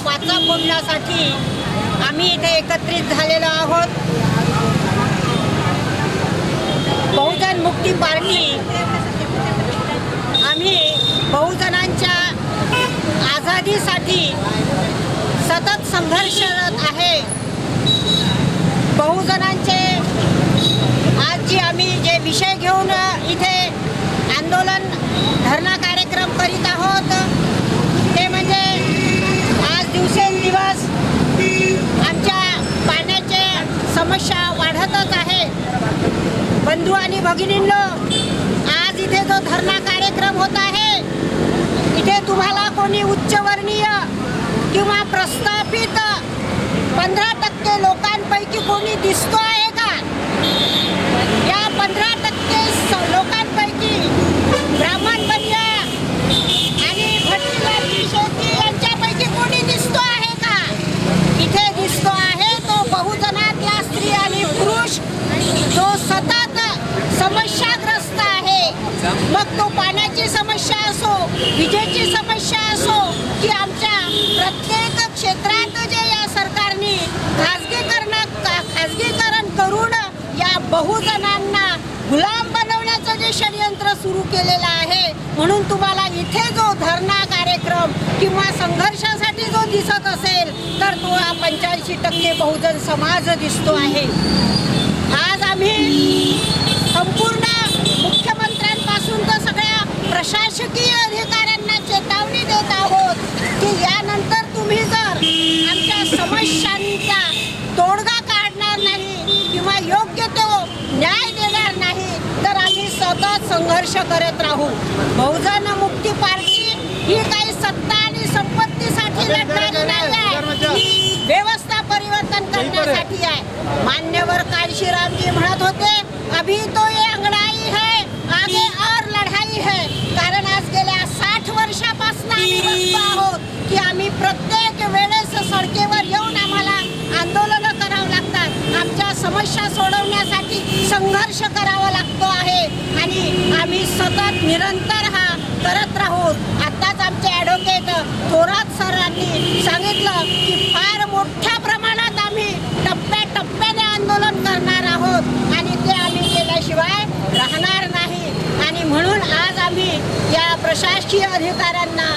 वाचा फोडण्यासाठी आम्ही इथे एकत्रित झालेलो आहोत। बहुजन मुक्ती पार्टी आम्ही बहुजनांच्या आझादीसाठी सतत संघर्षरत आहे। बहुजनांचे आज जी आम्ही जे विषय घेऊन इथे आंदोलन धरणा कार्यक्रम करीत आहोत ते म्हणजे आज दिवसेंदिवस आमच्या पाण्याचे समस्या वाढतच आहे। बंधू आणि भगिनींनो, आज इथे जो धरणा कार्यक्रम होत आहे इथे तुम्हाला कोणी उच्चवर्णीय किंवा प्रस्थापित 15% लोकांपैकी कोणी दिसतो आहे का? या 15% लोकांपैकी ब्राह्मण बनिया आणि भट्टीलालजी शेट्टी यांच्यापैकी कोणी दिसतो आहे का? इथे दिसतो आहे तो बहुजनातला स्त्री आणि पुरुष जो सतत समस्याग्रस्त आहे। मग तो पाण्याची समस्या असो, विजेची समस्या असो की आमच्या प्रत्येक क्षेत्रात जे या सरकारने खाजगीकरण करून या बहुजनांना गुलाम बनवण्याचं जे षडयंत्र सुरू केलेलं आहे, म्हणून तुम्हाला इथे जो धरणा कार्यक्रम किंवा संघर्षासाठी जो दिसत असेल तर तो 85% बहुजन समाज दिसतो आहे। आज आम्ही संपूर्ण मुख्यमंत्र्यांपासून तर सगळ्या प्रशासकीय अधिकाऱ्यांना चेतावणी देत आहोत की यानंतर तुम्ही जर आमच्या समस्यांचा तोडगा काढणार नाही किंवा योग्य तो न्याय देणार नाही तर आम्ही सतत संघर्ष करत राहू। बहुजन मुक्ती पार्टी ही काही सत्ता आणि संपत्तीसाठी लढणारी नाही आहे, ही व्यवस्था परिवर्तन करण्यासाठी आहे। मान्यवर काळशीरामजी म्हणत होते, अभी तो ये अंगड़ाई है, आगे और लढाई है। कारण आज गेल्या 60 वर्षापासून आम्ही बघतो आहोत की आम्ही प्रत्येक वेळेस सडकेवर येऊन आम्हाला आंदोलनं करावं लागतात, आमच्या समस्या सोडवण्यासाठी संघर्ष करावा लागतो आहे आणि आम्ही सतत निरंतर हा करत राहू। आताच आमचे ॲडव्होकेट थोरात सरांनी सांगितलं की फार मोठ्या प्रमाणात आम्ही टप्प्याटप्प्याने आंदोलन करणार आहोत आणि ते आम्ही केल्याशिवाय राहणार नाही। आणि म्हणून आज आम्ही या प्रशासकीय अधिकाऱ्यांना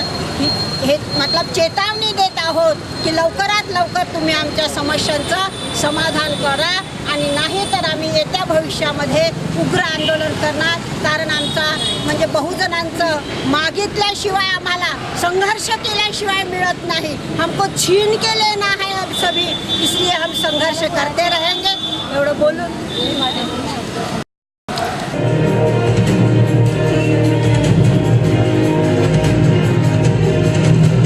हे चेतावणी देत आहोत की लवकरात लवकर तुम्ही आमच्या समस्यांचं समाधान करा आणि नाही तर आम्ही येत्या भविष्यामध्ये उग्र आंदोलन करणार। कारण आमचा म्हणजे बहुजनांचं मागितल्याशिवाय आम्हाला संघर्ष केल्याशिवाय मिळत नाही। हमको छीन के लेना है अब सभी, इसलिए हम संघर्ष करते रहेंगे। एवढं बोलून